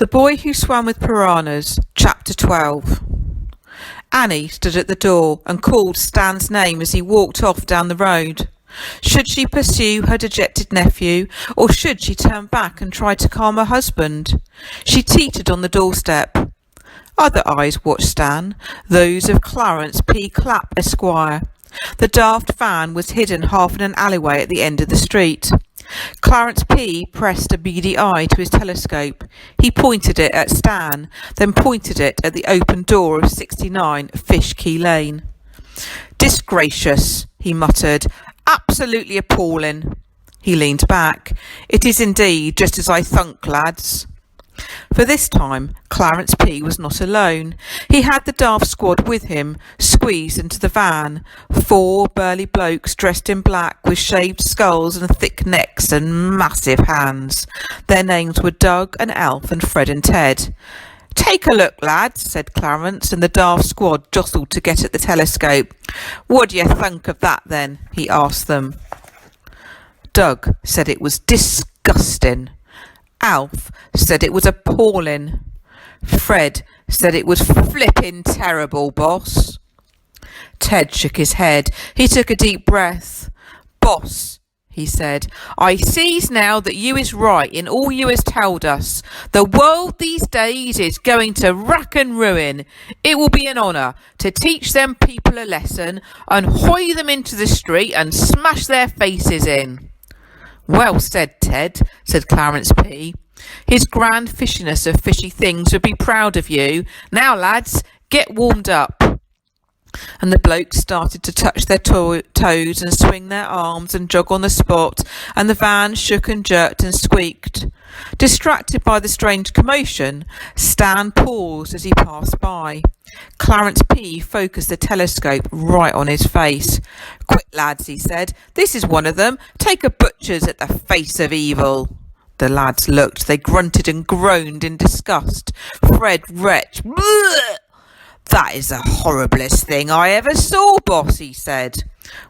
The Boy Who Swam with Piranhas, Chapter 12. Annie stood at the door and called Stan's name as he walked off down the road. Should she pursue her dejected nephew, or should she turn back and try to calm her husband? She teetered on the doorstep. Other eyes watched Stan, those of Clarence P. Clapp, Esquire. The daft van was hidden half in an alleyway at the end of the street. Clarence P. pressed a beady eye to his telescope. He pointed it at Stan, then pointed it at the open door of 69 Fish Key Lane. "Disgracious," he muttered. "Absolutely appalling." He leaned back. "It is indeed just as I thunk, lads." For this time, Clarence P. was not alone. He had the daft squad with him, squeezed into the van. 4 burly blokes dressed in black with shaved skulls and thick necks and massive hands. Their names were Doug and Alf and Fred and Ted. "Take a look, lads," said Clarence, and the daft squad jostled to get at the telescope. "What do you think of that, then?" he asked them. Doug said it was disgusting. Alf said it was appalling. Fred said it was flippin' terrible, boss. Ted shook his head. He took a deep breath. "Boss," he said, "I sees now that you is right in all you has told us. The world these days is going to rack and ruin. It will be an honour to teach them people a lesson and hoy them into the street and smash their faces in." "Well said, Ted," said Clarence P. "His grand fishiness of fishy things would be proud of you. Now, lads, get warmed up." And the blokes started to touch their toes and swing their arms and jog on the spot, and the van shook and jerked and squeaked. Distracted by the strange commotion, Stan paused as he passed by. Clarence P. focused the telescope right on his face. "Quick, lads," he said. "This is one of them. Take a butcher's at the face of evil." The lads looked. They grunted and groaned in disgust. Fred retched. "Bleh! That is the horriblest thing I ever saw, boss," he said.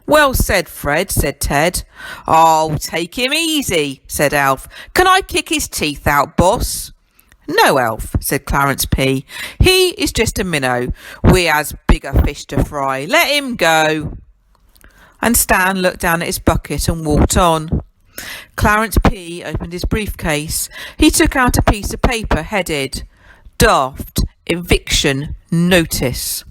"Well said, Fred," said Ted. "Oh, take him easy," said Alf. "Can I kick his teeth out, boss?" "No, Alf," said Clarence P. "He is just a minnow. We has bigger fish to fry. Let him go." And Stan looked down at his bucket and walked on. Clarence P. opened his briefcase. He took out a piece of paper headed "Daft Eviction Notice."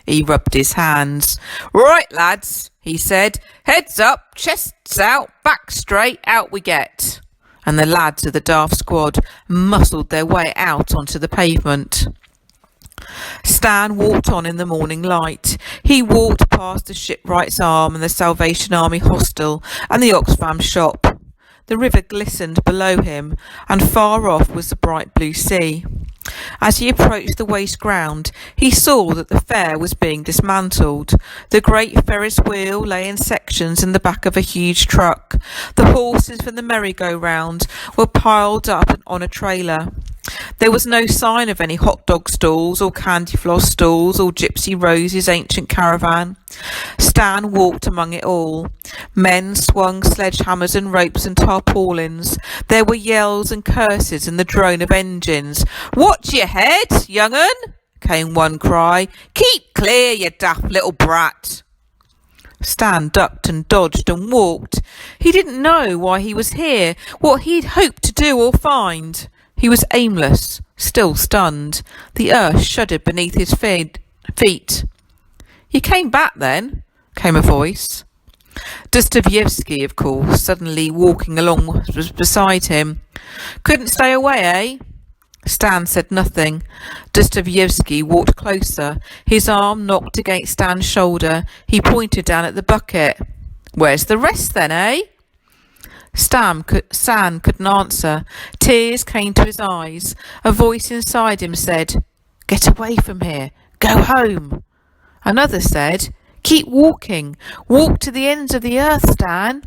He rubbed his hands. "Right, lads," he said. "Heads up, chests out, back straight, out we get." And the lads of the daft squad muscled their way out onto the pavement. Stan walked on in the morning light. He walked past the Shipwrights Arm and the Salvation Army hostel and the Oxfam shop. The river glistened below him, and far off was the bright blue sea. As he approached the waste ground, he saw that the fair was being dismantled. The great Ferris wheel lay in sections in the back of a huge truck. The horses from the merry-go-round were piled up on a trailer. There was no sign of any hot dog stalls or candy floss stalls or Gypsy Rose's ancient caravan. Stan walked among it all. Men swung sledgehammers and ropes and tarpaulins. There were yells and curses and the drone of engines. "Watch your head, young un!" came one cry. "Keep clear, you daft little brat!" Stan ducked and dodged and walked. He didn't know why he was here, what he'd hoped to do or find. He was aimless, still stunned. The earth shuddered beneath his feet. "You came back then?" came a voice. Dostoevsky, of course, suddenly walking along beside him. "Couldn't stay away, eh?" Stan said nothing. Dostoevsky walked closer. His arm knocked against Stan's shoulder. He pointed down at the bucket. "Where's the rest then, eh?" Stan couldn't answer. Tears came to his eyes. A voice inside him said, "Get away from here. Go home." Another said, "Keep walking. Walk to the ends of the earth, Stan."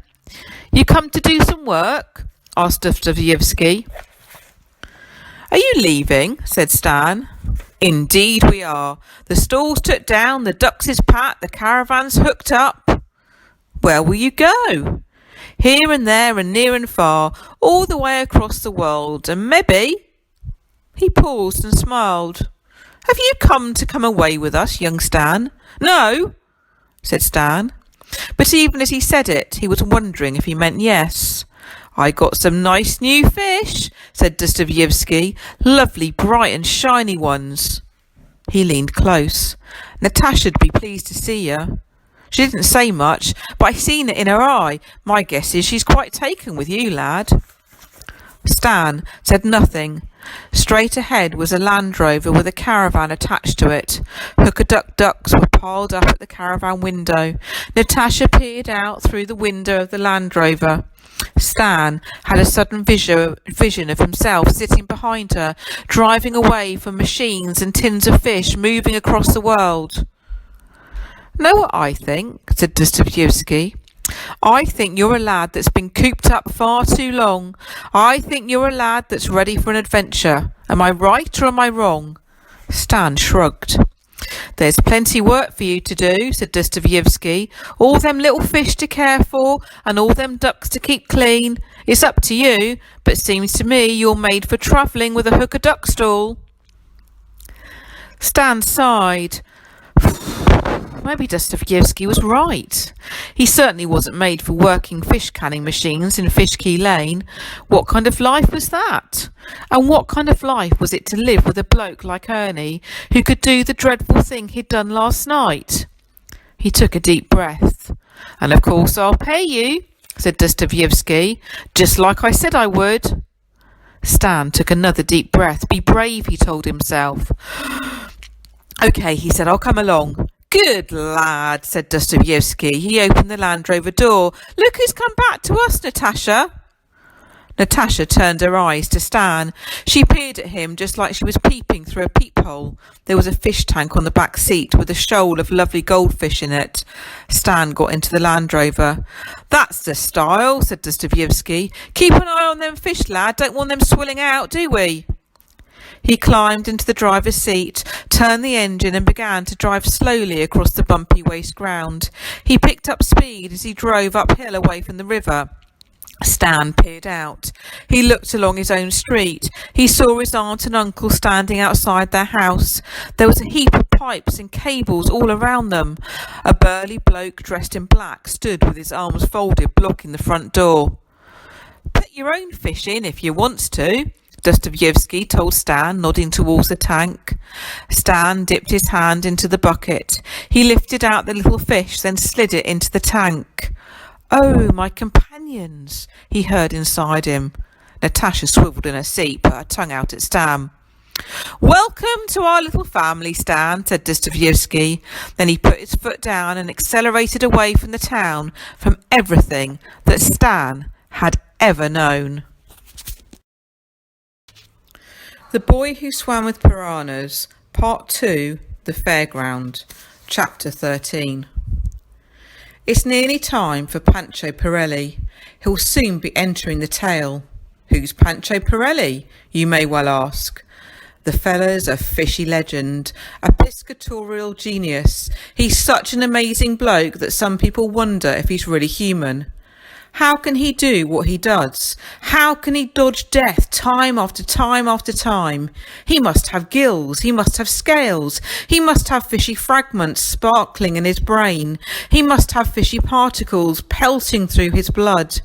"You come to do some work?" asked Dostoevsky. "Are you leaving?" said Stan. "Indeed we are. The stalls took down, the ducks is packed, the caravan's hooked up." "Where will you go?" "Here and there and near and far, all the way across the world, and maybe," He paused and smiled. Have you come away with us, young Stan? No, said Stan. But even as he said it, he was wondering if he meant yes. I got some nice new fish, said Dostoevsky. Lovely, bright and shiny ones. He leaned close. Natasha'd be pleased to see you. She didn't say much, but I seen it in her eye. My guess is she's quite taken with you, lad. Stan said nothing. Straight ahead was a Land Rover with a caravan attached to it. Hook-a-duck ducks were piled up at the caravan window. Natasha peered out through the window of the Land Rover. Stan had a sudden vision of himself sitting behind her, driving away from machines and tins of fish moving across the world. Know what I think? Said Dostoevsky. I think you're a lad that's been cooped up far too long. I think you're a lad that's ready for an adventure. Am I right or am I wrong? Stan shrugged. There's plenty work for you to do, said Dostoevsky. All them little fish to care for and all them ducks to keep clean. It's up to you, but seems to me you're made for travelling with a hook-a-duck stall. Stan sighed. Maybe Dostoevsky was right. He certainly wasn't made for working fish canning machines in Fish Key Lane. What kind of life was that? And what kind of life was it to live with a bloke like Ernie, who could do the dreadful thing he'd done last night? He took a deep breath. And of course I'll pay you, said Dostoevsky, just like I said I would. Stan took another deep breath. Be brave, he told himself. OK, he said, I'll come along. Good lad, said Dostoevsky. He opened the Land Rover door. Look who's come back to us, Natasha. Natasha turned her eyes to Stan. She peered at him just like she was peeping through a peephole. There was a fish tank on the back seat with a shoal of lovely goldfish in it. Stan got into the Land Rover. That's the style, said Dostoevsky. Keep an eye on them fish, lad. Don't want them swilling out, do we? He climbed into the driver's seat, turned the engine and began to drive slowly across the bumpy waste ground. He picked up speed as he drove uphill away from the river. Stan peered out. He looked along his own street. He saw his aunt and uncle standing outside their house. There was a heap of pipes and cables all around them. A burly bloke dressed in black stood with his arms folded, blocking the front door. Put your own fish in if you wants to, Dostoevsky told Stan, nodding towards the tank. Stan dipped his hand into the bucket. He lifted out the little fish, then slid it into the tank. Oh, my companions, he heard inside him. Natasha swiveled in her seat, put her tongue out at Stan. Welcome to our little family, Stan, said Dostoevsky. Then he put his foot down and accelerated away from the town, from everything that Stan had ever known. The Boy Who Swam with Piranhas, Part 2, The Fairground, Chapter 13. It's nearly time for Poncho Pirelli. He'll soon be entering the tale. Who's Poncho Pirelli, you may well ask. The fella's a fishy legend, a piscatorial genius. He's such an amazing bloke that some people wonder if he's really human. How can he do what he does? How can he dodge death time after time after time? He must have gills, he must have scales, he must have fishy fragments sparkling in his brain, he must have fishy particles pelting through his blood.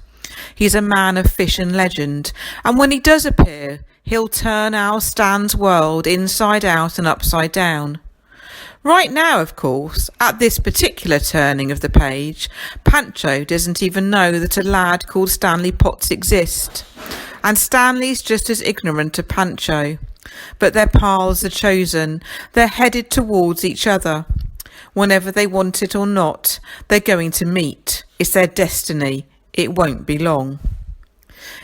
He's a man of fish and legend, and when he does appear, he'll turn our Stan's world inside out and upside down. Right now, of course, at this particular turning of the page, Poncho doesn't even know that a lad called Stanley Potts exists. And Stanley's just as ignorant of Poncho. But their paths are chosen. They're headed towards each other. Whenever they want it or not, they're going to meet. It's their destiny. It won't be long.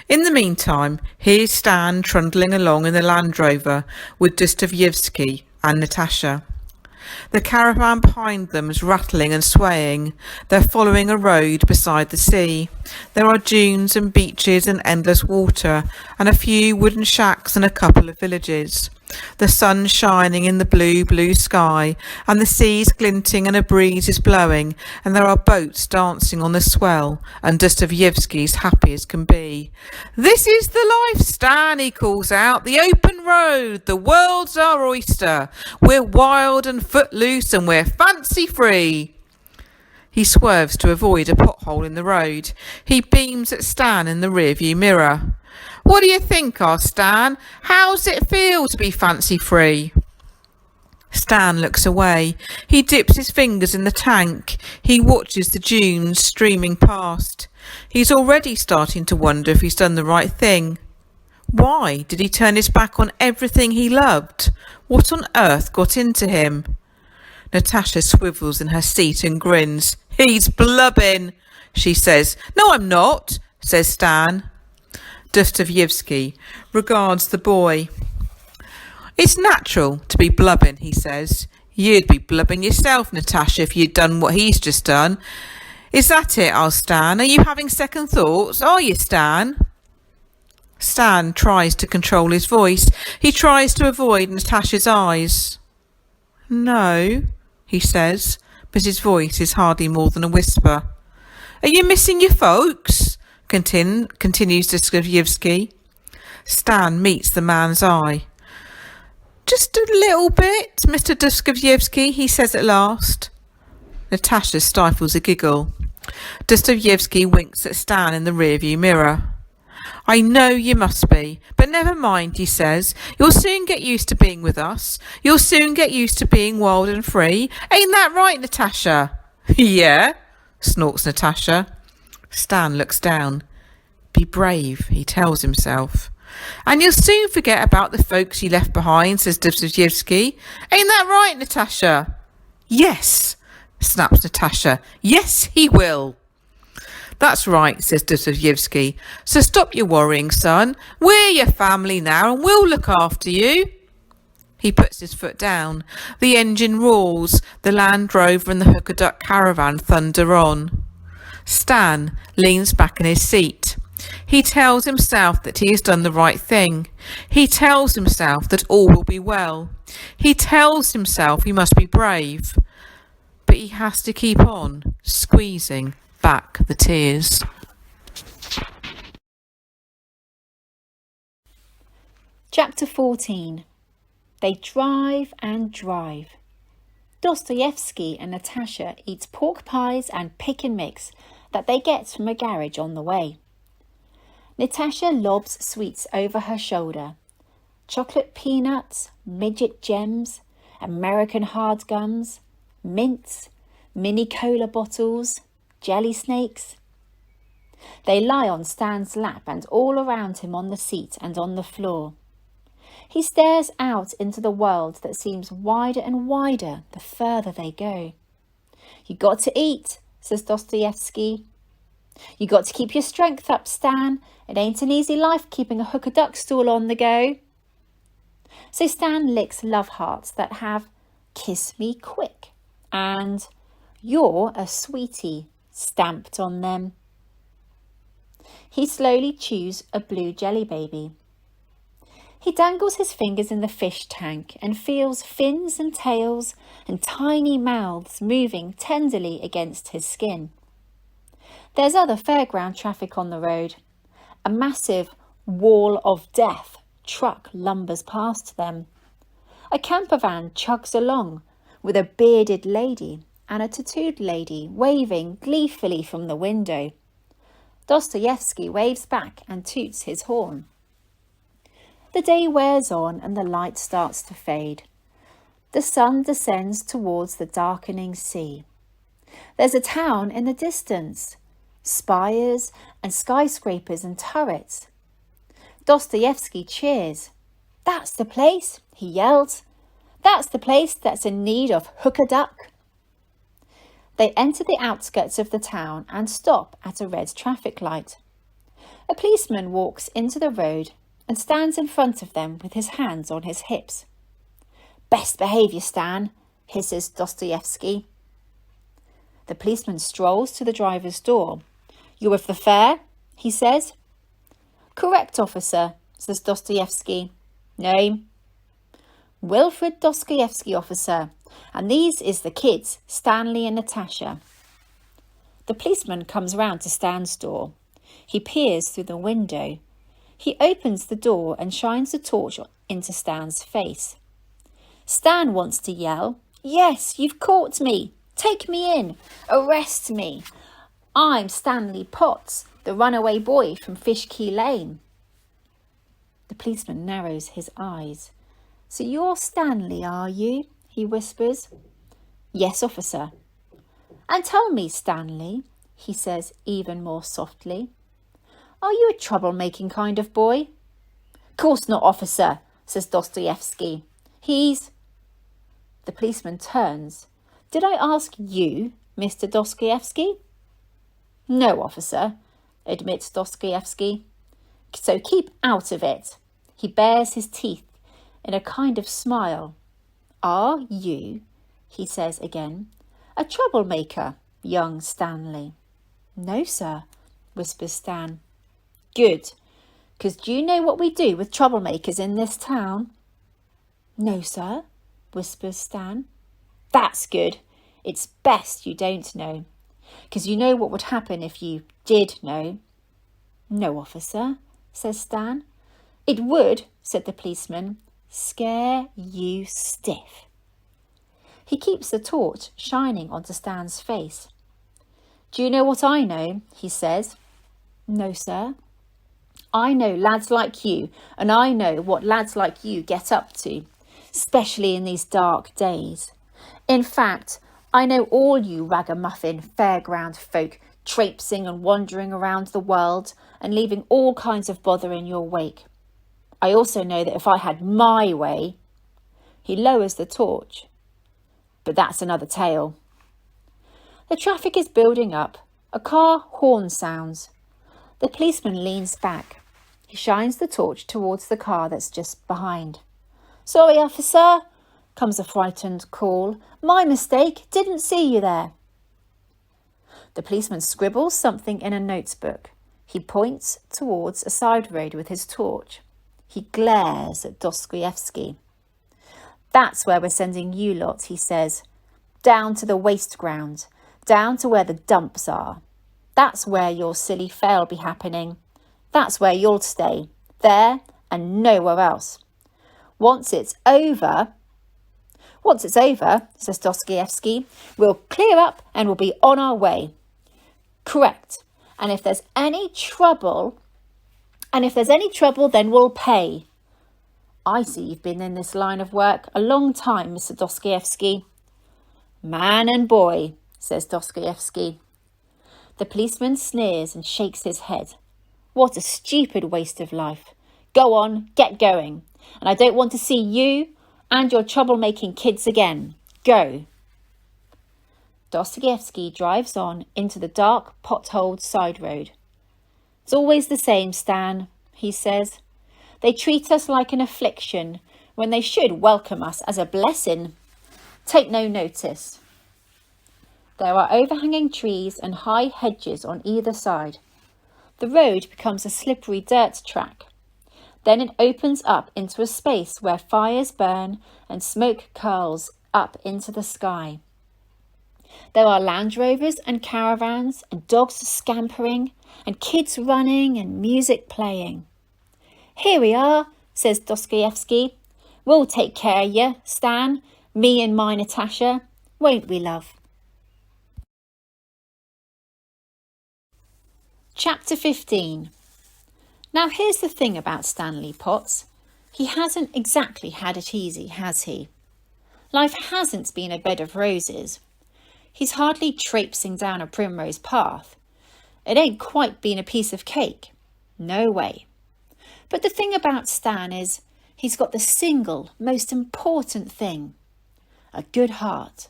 In the meantime, here's Stan trundling along in the Land Rover with Dostoevsky and Natasha. The caravan behind them is rattling and swaying. They're following a road beside the sea. There are dunes and beaches and endless water, and a few wooden shacks and a couple of villages. The sun shining in the blue, blue sky, and the sea's glinting and a breeze is blowing, and there are boats dancing on the swell, and Dostoevsky's happy as can be. This is the life, Stan, he calls out. The open road, the world's our oyster. We're wild and footloose and we're fancy free. He swerves to avoid a pothole in the road. He beams at Stan in the rearview mirror. What do you think, asks Stan? How's it feel to be fancy free? Stan looks away. He dips his fingers in the tank. He watches the dunes streaming past. He's already starting to wonder if he's done the right thing. Why did he turn his back on everything he loved? What on earth got into him? Natasha swivels in her seat and grins. He's blubbing, she says. No, I'm not, says Stan. Dostoevsky regards the boy. It's natural to be blubbing, he says. You'd be blubbing yourself, Natasha, if you'd done what he's just done. Is that it, asks Stan? Are you having second thoughts? Are you, Stan? Stan tries to control his voice. He tries to avoid Natasha's eyes. No, he says, but his voice is hardly more than a whisper. Are you missing your folks? Continues Dostoevsky. Stan meets the man's eye. Just a little bit, Mr. Dostoevsky, he says at last. Natasha stifles a giggle. Dostoevsky winks at Stan in the rearview mirror. I know you must be, but never mind, he says. You'll soon get used to being with us. You'll soon get used to being wild and free. Ain't that right, Natasha? Yeah, snorts Natasha. Stan looks down. Be brave, he tells himself. And you'll soon forget about the folks you left behind, says Dostoevsky. Ain't that right, Natasha? Yes, snaps Natasha. Yes, he will. That's right, says Dostoevsky. So stop your worrying, son. We're your family now and we'll look after you. He puts his foot down. The engine roars. The Land Rover and the hooker duck caravan thunder on. Stan leans back in his seat. He tells himself that he has done the right thing. He tells himself that all will be well. He tells himself he must be brave. But he has to keep on, squeezing back the tears. Chapter 14. They drive and drive. Dostoevsky and Natasha eat pork pies and pick and mix that they get from a garage on the way. Natasha lobs sweets over her shoulder. Chocolate peanuts, midget gems, American hard gums, mints, mini cola bottles, jelly snakes. They lie on Stan's lap and all around him on the seat and on the floor. He stares out into the world that seems wider and wider the further they go. You got to eat, says Dostoevsky. You got to keep your strength up, Stan. It ain't an easy life keeping a hooker duck stall on the go. So Stan licks love hearts that have kiss me quick and you're a sweetie stamped on them. He slowly chews a blue jelly baby. He dangles his fingers in the fish tank and feels fins and tails and tiny mouths moving tenderly against his skin. There's other fairground traffic on the road. A massive wall of death truck lumbers past them. A camper van chugs along with a bearded lady and a tattooed lady waving gleefully from the window. Dostoevsky waves back and toots his horn. The day wears on and the light starts to fade. The sun descends towards the darkening sea. There's a town in the distance, spires and skyscrapers and turrets. Dostoevsky cheers. That's the place, he yells. That's the place that's in need of hooker duck. They enter the outskirts of the town and stop at a red traffic light. A policeman walks into the road and stands in front of them with his hands on his hips. Best behaviour, Stan, hisses Dostoevsky. The policeman strolls to the driver's door. You with the fare? He says. Correct, officer, says Dostoevsky. Name? Wilfred Dostoevsky, officer, and these is the kids, Stanley and Natasha. The policeman comes round to Stan's door. He peers through the window. He opens the door and shines the torch into Stan's face. Stan wants to yell, "Yes, you've caught me! Take me in! Arrest me! I'm Stanley Potts, the runaway boy from Fishkey Lane." The policeman narrows his eyes. "So you're Stanley, are you?" he whispers. "Yes, officer." "And tell me, Stanley," he says even more softly, "are you a troublemaking kind of boy?" "Course not, officer," says Dostoevsky. "He's—" The policeman turns. "Did I ask you, Mr. Dostoevsky?" "No, officer," admits Dostoevsky. "So keep out of it." He bares his teeth in a kind of smile. "Are you," he says again, "a troublemaker, young Stanley?" "No, sir," whispers Stan. "Good, 'cause do you know what we do with troublemakers in this town?" "No, sir," whispers Stan. "That's good. It's best you don't know, 'cause you know what would happen if you did know." "No, officer," says Stan. "It would," said the policeman, "scare you stiff." He keeps the torch shining onto Stan's face. "Do you know what I know?" he says. "No, sir." "I know lads like you, and I know what lads like you get up to, especially in these dark days. In fact, I know all you ragamuffin fairground folk traipsing and wandering around the world and leaving all kinds of bother in your wake. I also know that if I had my way—" He lowers the torch. "But that's another tale." The traffic is building up. A car horn sounds. The policeman leans back. He shines the torch towards the car that's just behind. "Sorry, officer," comes a frightened call. "My mistake. Didn't see you there." The policeman scribbles something in a notebook. He points towards a side road with his torch. He glares at Dostoevsky. "That's where we're sending you lot," he says. "Down to the waste ground, down to where the dumps are. That's where your silly fair'll be happening. That's where you'll stay, there and nowhere else. Once it's over, says Dostoevsky, we'll clear up and we'll be on our way." "Correct. And if there's any trouble, then we'll pay." "I see you've been in this line of work a long time, Mr. Dostoevsky." "Man and boy," says Dostoevsky. The policeman sneers and shakes his head. "What a stupid waste of life. Go on, get going. And I don't want to see you and your troublemaking kids again. Go." Dostoevsky drives on into the dark, potholed side road. "It's always the same, Stan," he says. "They treat us like an affliction when they should welcome us as a blessing. Take no notice." There are overhanging trees and high hedges on either side. The road becomes a slippery dirt track. Then it opens up into a space where fires burn and smoke curls up into the sky. There are Land Rovers and caravans and dogs scampering and kids running and music playing. "Here we are," says Dostoevsky. "We'll take care of you, Stan, me and my Natasha. Won't we, love?" Chapter 15. Now here's the thing about Stanley Potts. He hasn't exactly had it easy, has he? Life hasn't been a bed of roses. He's hardly traipsing down a primrose path. It ain't quite been a piece of cake. No way. But the thing about Stan is he's got the single most important thing, a good heart.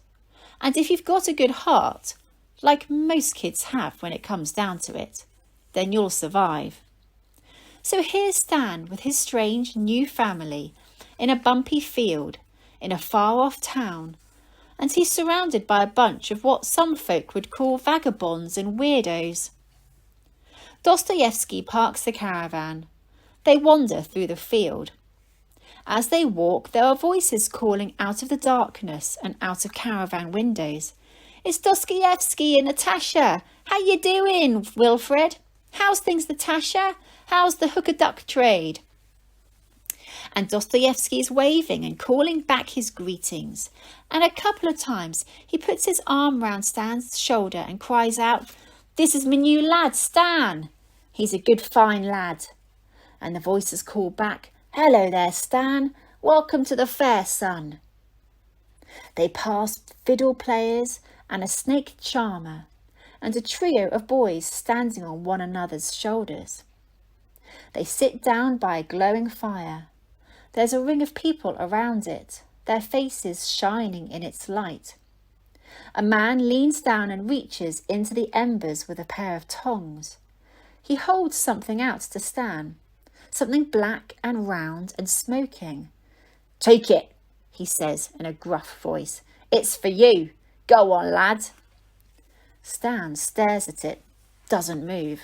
And if you've got a good heart, like most kids have when it comes down to it, then you'll survive. So here's Stan with his strange new family in a bumpy field in a far-off town, and he's surrounded by a bunch of what some folk would call vagabonds and weirdos. Dostoevsky parks the caravan. They wander through the field. As they walk, there are voices calling out of the darkness and out of caravan windows. "It's Dostoevsky and Natasha. How you doing, Wilfred? How's things, Natasha? How's the hook-a-duck trade? And Dostoevsky is waving and calling back his greetings. And a couple of times he puts his arm round Stan's shoulder and cries out, "This is my new lad, Stan. He's a good fine lad." And the voices call back, "Hello there, Stan. Welcome to the fair, son." They pass fiddle players and a snake charmer and a trio of boys standing on one another's shoulders. They sit down by a glowing fire. There's a ring of people around it, their faces shining in its light. A man leans down and reaches into the embers with a pair of tongs. He holds something out to Stan, something black and round and smoking. "Take it," he says in a gruff voice. "It's for you. Go on, lad." Stan stares at it, doesn't move.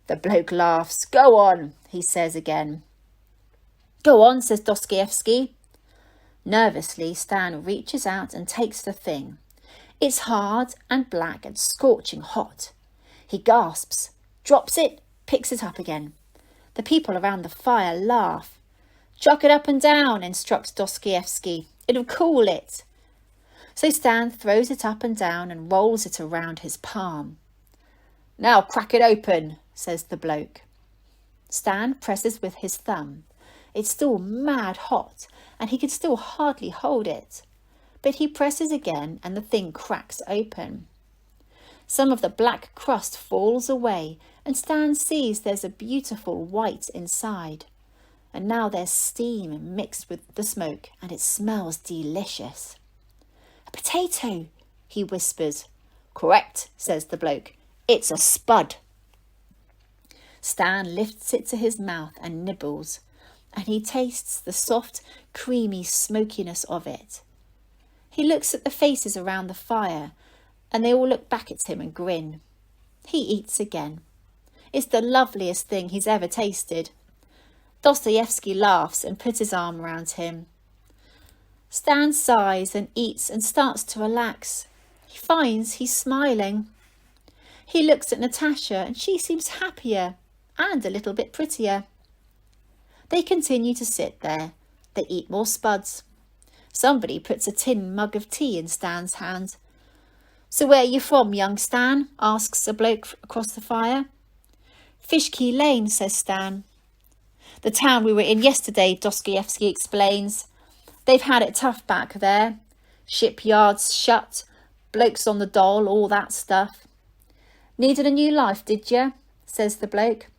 The bloke laughs. "Go on," he says again. "Go on," says Dostoevsky. Nervously, Stan reaches out and takes the thing. It's hard and black and scorching hot. He gasps, drops it, picks it up again. The people around the fire laugh. "Chuck it up and down," instructs Dostoevsky. "It'll cool it." So Stan throws it up and down and rolls it around his palm. "Now crack it open," says the bloke. Stan presses with his thumb. It's still mad hot, and he can still hardly hold it. But he presses again, and the thing cracks open. Some of the black crust falls away, and Stan sees there's a beautiful white inside. And now there's steam mixed with the smoke, and it smells delicious. "A potato," he whispers. "Correct," says the bloke. "It's a spud." Stan lifts it to his mouth and nibbles, and he tastes the soft, creamy smokiness of it. He looks at the faces around the fire, and they all look back at him and grin. He eats again. It's the loveliest thing he's ever tasted. Dostoevsky laughs and puts his arm around him. Stan sighs and eats and starts to relax. He finds he's smiling. He looks at Natasha, and she seems happier and a little bit prettier. They continue to sit there. They eat more spuds. Somebody puts a tin mug of tea in Stan's hand. "So where are you from, young Stan?" asks a bloke across the fire. "Fishkey Lane," says Stan. "The town we were in yesterday," Dostoevsky explains. "They've had it tough back there. Shipyards shut, blokes on the dole, all that stuff." "Needed a new life, did you?" says the bloke.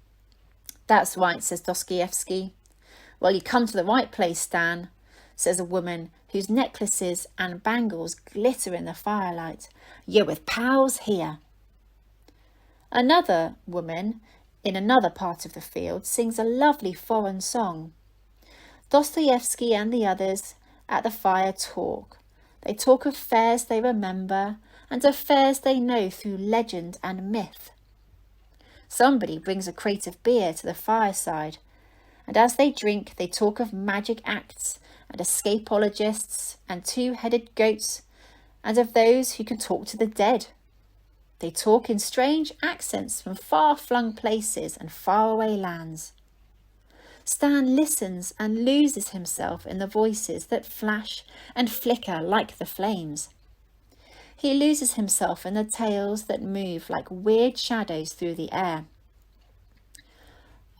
"That's right," says Dostoevsky. "Well, you come to the right place, Stan," says a woman whose necklaces and bangles glitter in the firelight. "You're with pals here." Another woman in another part of the field sings a lovely foreign song. Dostoevsky and the others at the fire talk. They talk of fairs they remember and of fairs they know through legend and myth. Somebody brings a crate of beer to the fireside, and as they drink they talk of magic acts and escapologists and two-headed goats and of those who can talk to the dead. They talk in strange accents from far-flung places and faraway lands. Stan listens and loses himself in the voices that flash and flicker like the flames. He loses himself in the tales that move like weird shadows through the air.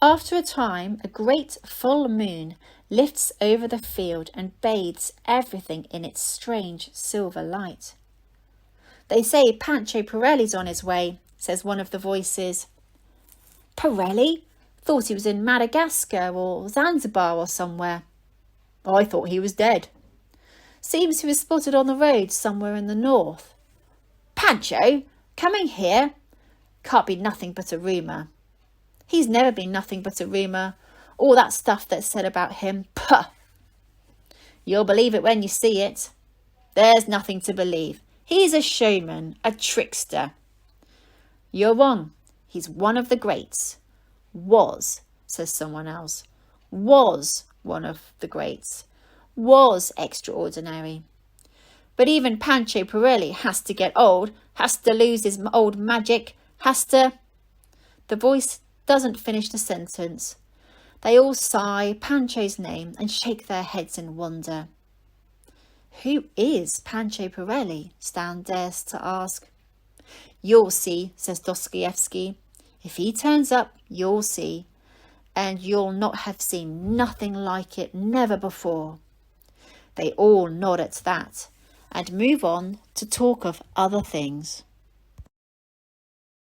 After a time, a great full moon lifts over the field and bathes everything in its strange silver light. "They say Poncho Pirelli's on his way," says one of the voices. "Pirelli? Thought he was in Madagascar or Zanzibar or somewhere." "I thought he was dead." "Seems he was spotted on the road somewhere in the north." "Poncho? Coming here? Can't be nothing but a rumour." "He's never been nothing but a rumour. All that stuff that's said about him, puh!" "You'll believe it when you see it." "There's nothing to believe. He's a showman, a trickster." "You're wrong. He's one of the greats." "Was," says someone else. "Was one of the greats. Was extraordinary. But even Poncho Pirelli has to get old, has to lose his old magic, has to..." The voice doesn't finish the sentence. They all sigh Pancho's name and shake their heads in wonder. Who is Pancho Pirelli? Stan dares to ask. You'll see, says Dostoevsky. If he turns up, you'll see. And you'll not have seen nothing like it, never before. They all nod at that and move on to talk of other things.